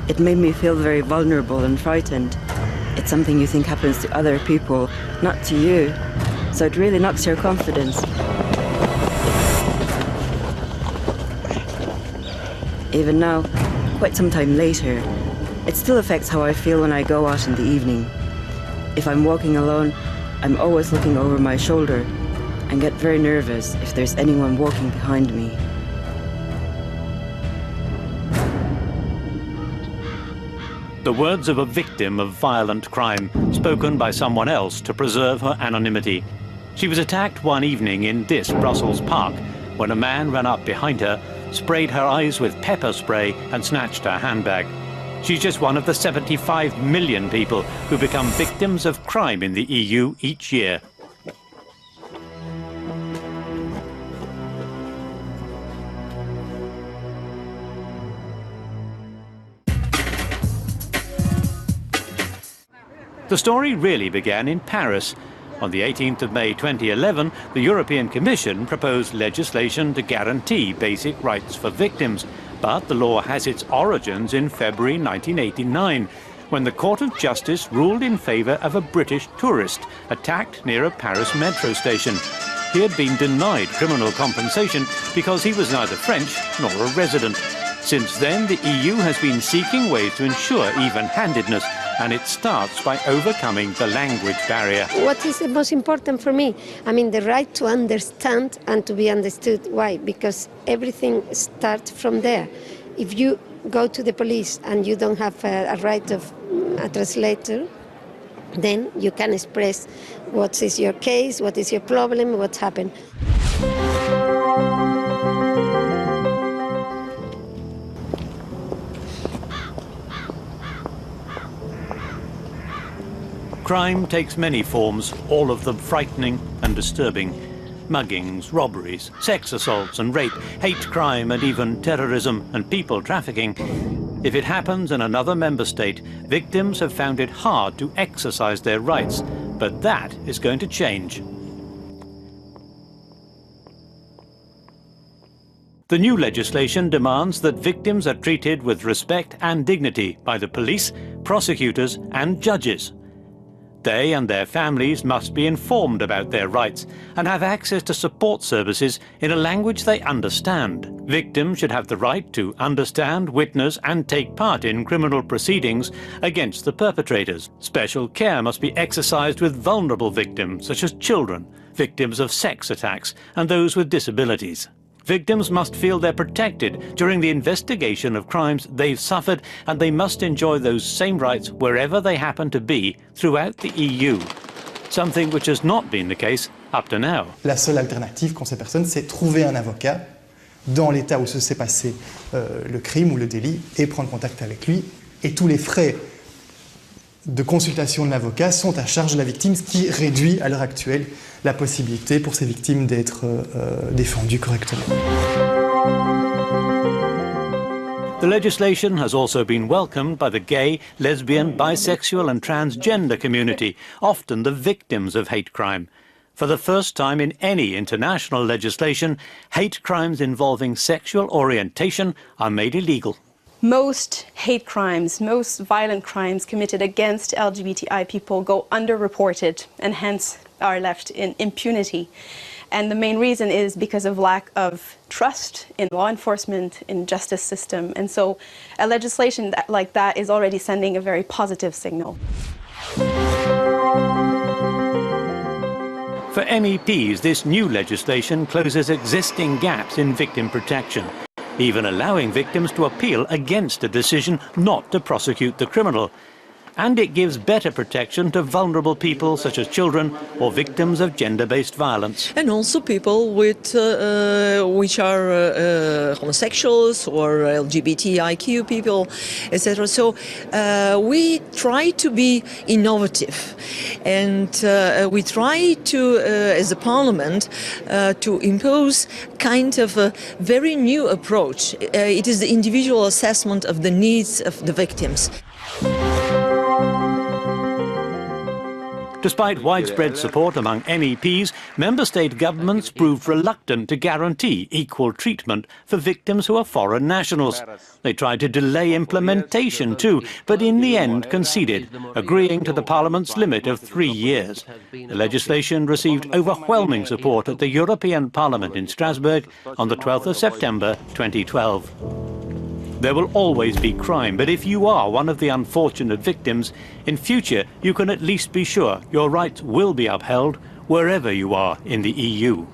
It made me feel very vulnerable and frightened. It's something you think happens to other people, not to you. So it really knocks your confidence. Even now, quite some time later, it still affects how I feel when I go out in the evening. If I'm walking alone, I'm always looking over my shoulder and get very nervous if there's anyone walking behind me. The words of a victim of violent crime, spoken by someone else to preserve her anonymity. She was attacked one evening in Dis, Brussels Park, when a man ran up behind her, sprayed her eyes with pepper spray and snatched her handbag. She's just one of the 75 million people who become victims of crime in the EU each year. The story really began in Paris. On the 18th of May 2011, the European Commission proposed legislation to guarantee basic rights for victims. But the law has its origins in February 1989, when the Court of Justice ruled in favour of a British tourist attacked near a Paris metro station. He had been denied criminal compensation because he was neither French nor a resident. Since then, the EU has been seeking ways to ensure even-handedness, and it starts by overcoming the language barrier. What is the most important for me? I mean, the right to understand and to be understood. Why? Because everything starts from there. If you go to the police and you don't have a right of a translator, then you can express what is your case, what is your problem, what's happened. Crime takes many forms, all of them frightening and disturbing. Muggings, robberies, sex assaults and rape, hate crime and even terrorism and people trafficking. If it happens in another member state, victims have found it hard to exercise their rights, but that is going to change. The new legislation demands that victims are treated with respect and dignity by the police, prosecutors and judges. They and their families must be informed about their rights and have access to support services in a language they understand. Victims should have the right to understand, witness and take part in criminal proceedings against the perpetrators. Special care must be exercised with vulnerable victims, such as children, victims of sex attacks and those with disabilities. Victims must feel they're protected during the investigation of crimes they've suffered, and they must enjoy those same rights wherever they happen to be throughout the EU, something which has not been the case up to now. La seule alternative qu'ont ces personnes, c'est trouver un avocat dans l'état où se s'est passé le crime ou le délit et prendre contact avec lui. Et tous les frais de consultation de l'avocat sont à charge de la victime, ce qui réduit à l'heure actuelle la possibilité pour ces victimes d'être défendues correctement. The legislation has also been welcomed by the gay, lesbian, bisexual and transgender community, often the victims of hate crime. For the first time in any international legislation, hate crimes involving sexual orientation are made illegal. Most hate crimes, most violent crimes committed against LGBTI people go underreported and hence are left in impunity. And the main reason is because of lack of trust in law enforcement, in justice system. And so a legislation like that is already sending a very positive signal. For MEPs, this new legislation closes existing gaps in victim protection, even allowing victims to appeal against a decision not to prosecute the criminal. And it gives better protection to vulnerable people such as children or victims of gender-based violence. And also people with, which are homosexuals or LGBTIQ people, etc. So we try to be innovative, and we try to, as a parliament, to impose kind of a very new approach. It is the individual assessment of the needs of the victims. Despite widespread support among MEPs, member state governments proved reluctant to guarantee equal treatment for victims who are foreign nationals. They tried to delay implementation too, but in the end conceded, agreeing to the Parliament's limit of 3 years. The legislation received overwhelming support at the European Parliament in Strasbourg on the 12th of September 2012. There will always be crime, but if you are one of the unfortunate victims, in future you can at least be sure your rights will be upheld wherever you are in the EU.